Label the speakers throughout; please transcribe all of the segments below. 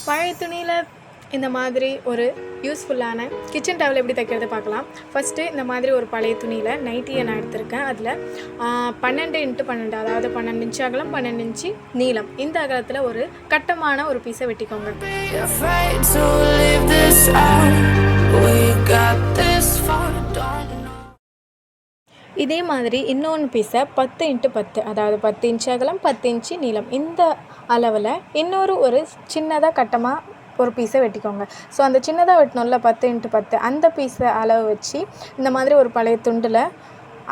Speaker 1: பழைய துணியில் இந்த மாதிரி ஒரு யூஸ்ஃபுல்லான கிச்சன் டவல் எப்படி தைக்கிறது பார்க்கலாம். ஃபஸ்ட்டு இந்த மாதிரி ஒரு பழைய துணியில் நைட்டியை நான் எடுத்திருக்கேன். அதில் 12x12, அதாவது 12 இன்ச்சு அகலம், 12 இன்ச்சு நீளம், இந்த அகலத்தில் ஒரு கட்டமான ஒரு பீஸை வெட்டிக்கோங்க. இதே மாதிரி இன்னொன்று பீஸை 10x10, அதாவது 10 இன்ச்சு அகலம், 10 இன்ச்சு நீளம், இந்த அளவில் ஒரு சின்னதாக கட்டமாக ஒரு பீஸை வெட்டிக்கோங்க. ஸோ அந்த சின்னதாக வெட்டணும்ல 10x10, அந்த பீஸை அளவு வச்சு இந்த மாதிரி ஒரு பழைய துண்டில்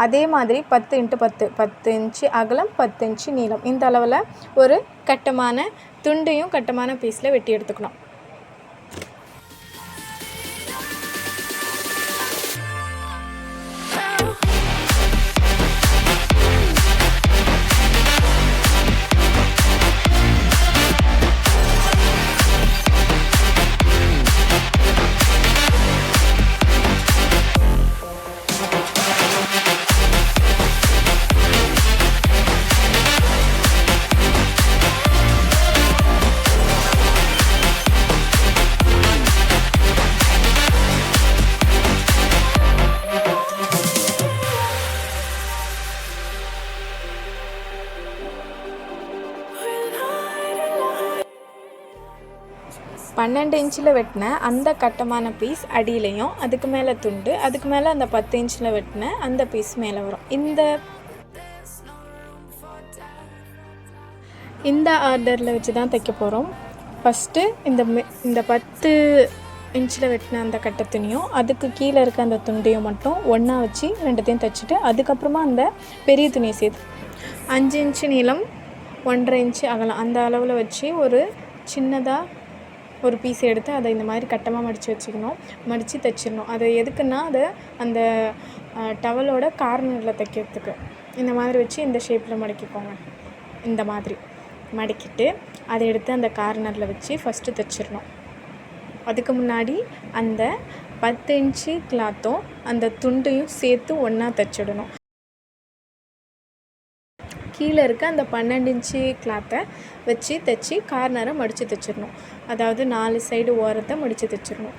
Speaker 1: அதே மாதிரி 10x10, 10 இன்ச்சு அகலம், 10 இன்ச்சு நீளம், இந்த அளவில் ஒரு கட்டமான துண்டையும் கட்டமான பீஸில் வெட்டி எடுத்துக்கணும். பன்னெண்டு இன்ச்சில் வெட்டின அந்த கட்டமான பீஸ் அடியிலையும், அதுக்கு மேலே துண்டு, அதுக்கு மேலே அந்த 10 இன்ச்சில் வெட்டின அந்த பீஸ் மேலே வரும். இந்த ஆர்டரில் வச்சு தான் தைக்க போகிறோம். ஃபஸ்ட்டு இந்த 10 இன்ச்சில் வெட்டின அந்த கட்டை துணியும் அதுக்கு கீழே இருக்க அந்த துண்டையும் மட்டும் ஒன்றா வச்சு ரெண்டுத்தையும் தைச்சிட்டு, அதுக்கப்புறமா அந்த பெரிய துணியை சேர்த்து 5 இன்ச்சு நீளம், 1.5 இன்ச்சு அகலம், அந்த அளவில் வச்சு ஒரு சின்னதாக ஒரு பீஸ் எடுத்து அதை இந்த மாதிரி கட்டமாக மடித்து தைச்சிடணும். அது எதுக்குன்னா, அதை அந்த டவலோட கார்னரில் தைக்கிறதுக்கு இந்த மாதிரி வச்சு இந்த ஷேப்பில் மடக்கிக்கோங்க. இந்த மாதிரி மடக்கிட்டு அதை எடுத்து அந்த கார்னரில் வச்சு ஃபஸ்ட்டு தைச்சிடணும். அதுக்கு முன்னாடி அந்த 10 இன்ச்சு கிளாத்தும் அந்த துண்டையும் சேர்த்து ஒன்றா தைச்சிடணும். கீழே இருக்க அந்த 12 இன்ச்சு கிளாத்தை வச்சு தைச்சி கார்னரை மடித்து தைச்சிடணும். அதாவது 4 சைடு ஓரத்தை மடித்து தைச்சிடணும்.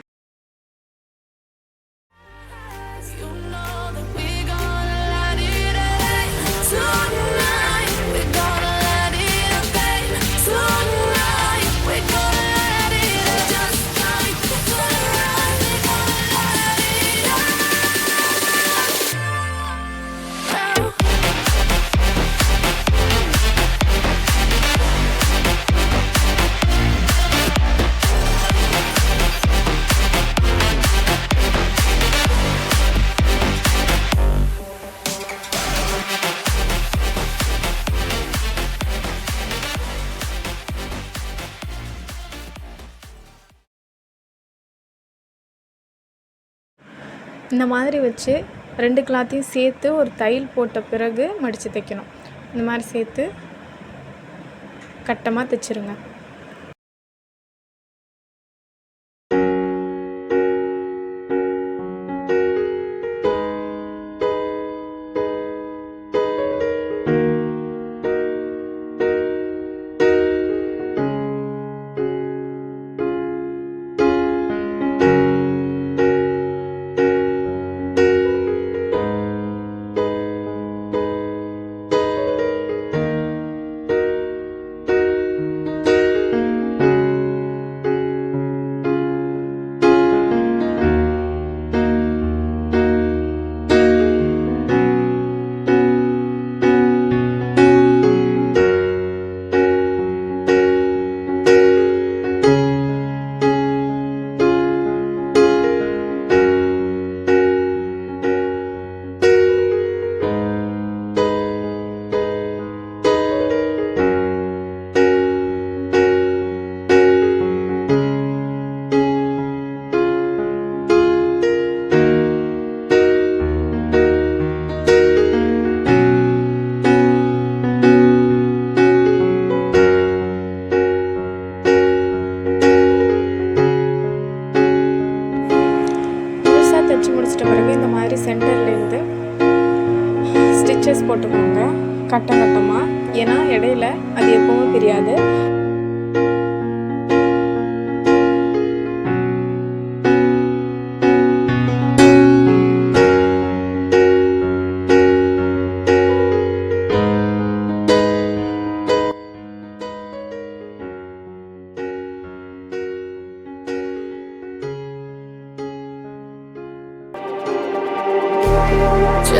Speaker 1: இந்த மாதிரி வச்சு 2 கிளாத்தையும் சேர்த்து ஒரு தையல் போட்ட பிறகு மடித்து தைக்கணும். இந்த மாதிரி சேர்த்து கட்டமாக தைச்சிருங்க. சென்டர்லேருந்து ஸ்டிச்சஸ் போட்டுக்கோங்க கட்டமாக, ஏன்னா இடையில அது எப்பவும் பிரியாது.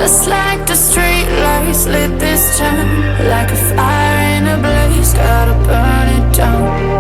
Speaker 2: Just like the street lights lit this town, like a fire in a blaze, gotta burn it down.